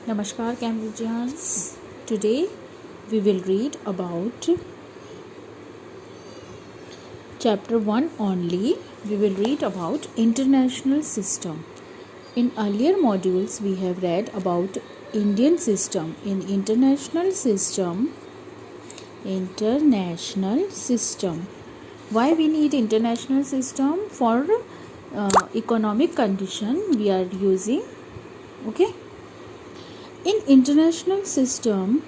Namaskar Cambridgians. Today we will read about chapter 1 only. We will read about international system. In earlier modules we have read about Indian system. In international system, why we need international system? For economic condition we are using. Okay. In international system,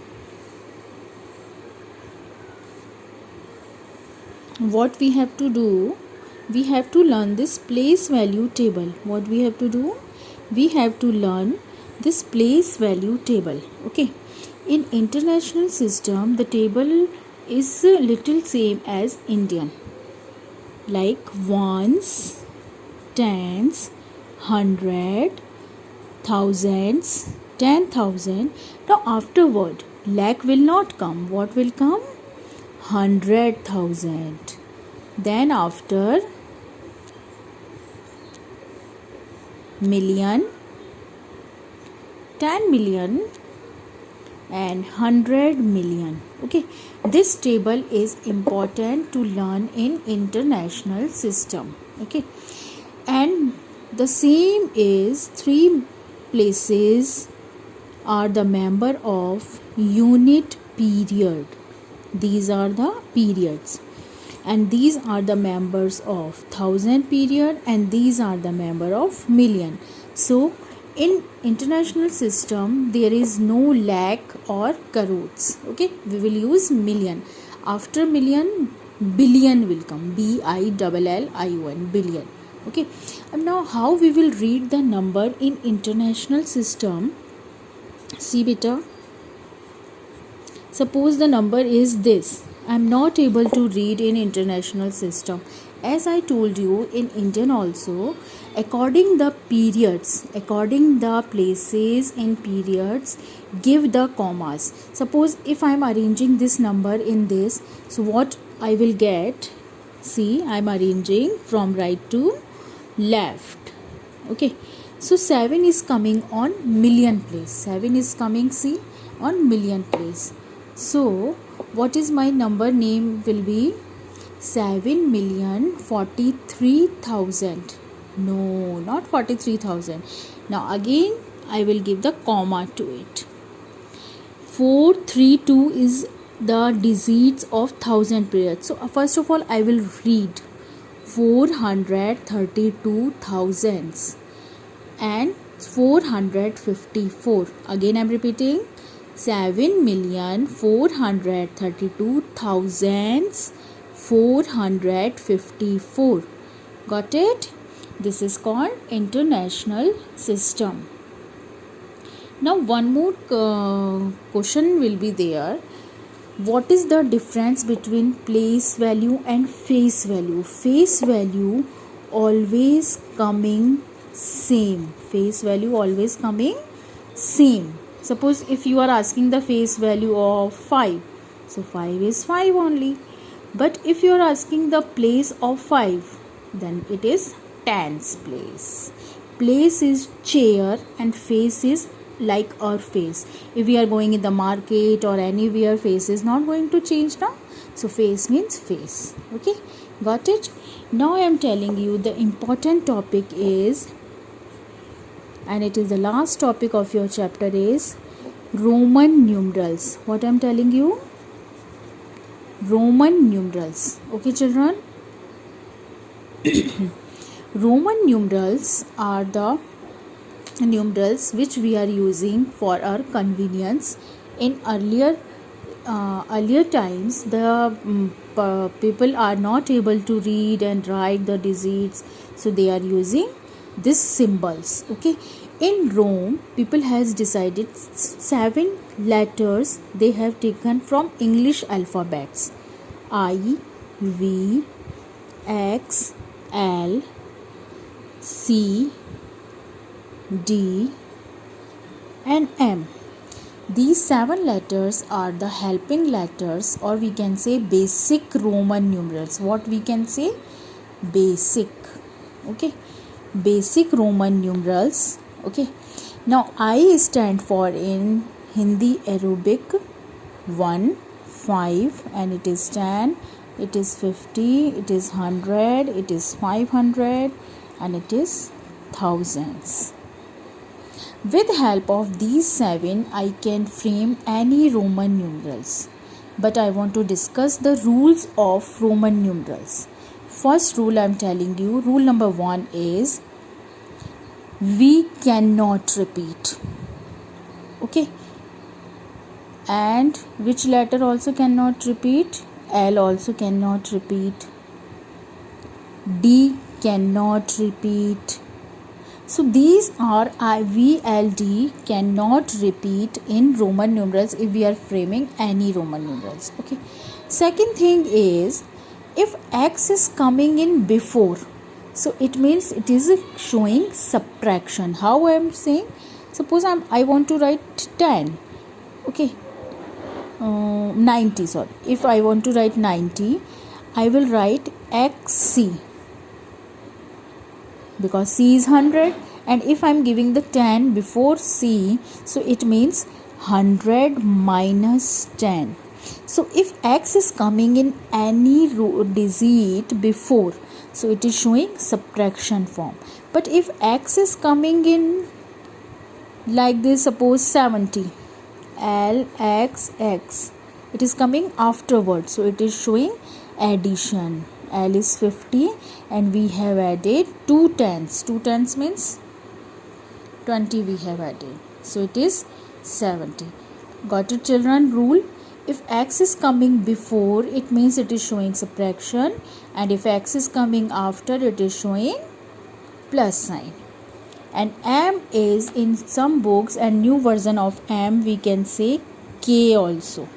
what we have to do, we have to learn this place value table. What we have to do, we have to learn this place value table. Okay. In international system, the table is little same as Indian, like ones, tens, hundred, thousands, 10,000. Now afterward lakh will not come. What will come? 100,000. Then after million, 10 million and 100 million. Okay, this table is important to learn in international system. Okay, and the same is three places are the member of unit period. These are the periods, and these are the members of thousand period, and these are the member of million. So in international system there is no lakh or crores. Okay, we will use million. After million, billion will come. BILLION, billion. Okay, and now how we will read the number in international system? See beta, suppose the number is this. I am not able to read in international system. As I told you, in Indian also, according the periods, according the places in periods, give the commas. Suppose if I am arranging this number in this, so what I will get? See, I am arranging from right to left. Okay, so 7 is coming on million place. 7 is coming, see, on million place. So what is my number name will be? 7,043,000. No, not 43,000. Now again I will give the comma to it. 432 is the digits of thousand periods. So first of all I will read 432 thousands and 454. Again I am repeating 7,432,454. Got it? This is called international system. Now one more question will be there. What is the difference between place value and face value? Face value always coming same. Face value always coming same. Suppose if you are asking the face value of 5, so 5 is 5 only. But if you are asking the place of 5, then it is tens place. Place is chair and face is like our face. If we are going in the market or anywhere, face is not going to change now. So face means face. Okay, got it? Now I am telling you the important topic is, and it is the last topic of your chapter, is Roman numerals. What I am telling you? Roman numerals. Okay children? Roman numerals are the numerals which we are using for our convenience. In earlier times the people are not able to read and write the digits, so they are using these symbols. Okay, in Rome people has decided 7 letters they have taken from English alphabets: I, V, X, L, C, D and M. These 7 letters are the helping letters, or we can say basic Roman numerals. What we can say? Basic. Okay, basic Roman numerals. Okay, Now I stand for in Hindi Arabic 1, 5, and it is 10, it is 50, it is 100, it is 500, and it is thousands. With help of these 7, I can frame any Roman numerals. But I want to discuss the rules of Roman numerals. First rule I am telling you, rule number 1 is we cannot repeat. Okay. And which letter also cannot repeat? L also cannot repeat. D cannot repeat. So these are VLD cannot repeat in Roman numerals if we are framing any Roman numerals. Okay. Second thing is, if X is coming in before, so it means it is showing subtraction. How I am saying? Suppose I want to write 10. Okay. 90, sorry. If I want to write 90, I will write XC. Because C is 100, and if I am giving the 10 before C, so it means 100 minus 10. So if X is coming in any digit before, so it is showing subtraction form. But if X is coming in like this, suppose 70, LXX, it is coming afterwards, so it is showing addition. L is 50 and we have added 2 tens. 2 tens means 20 we have added. So it is 70. Got it, children? Rule. If X is coming before, it means it is showing subtraction. And if X is coming after, it is showing plus sign. And M is in some books, and new version of M we can say K also.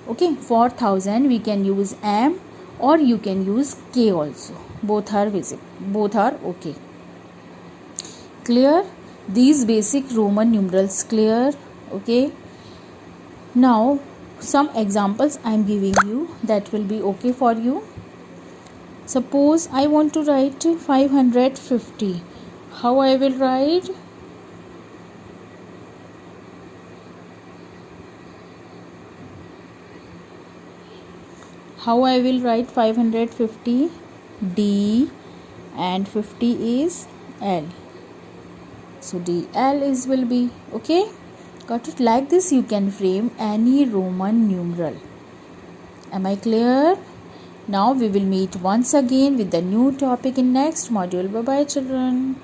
Okay, for 1000 we can use M, or you can use K also. Both are visible. Both are okay. Clear? These basic Roman numerals clear? Okay. Now some examples I am giving you that will be okay for you. Suppose I want to write 550. How I will write? How I will write 550? D and 50 is L. So DL is will be okay. Got it? Like this you can frame any Roman numeral. Am I clear? Now we will meet once again with the new topic in next module. Bye bye, children.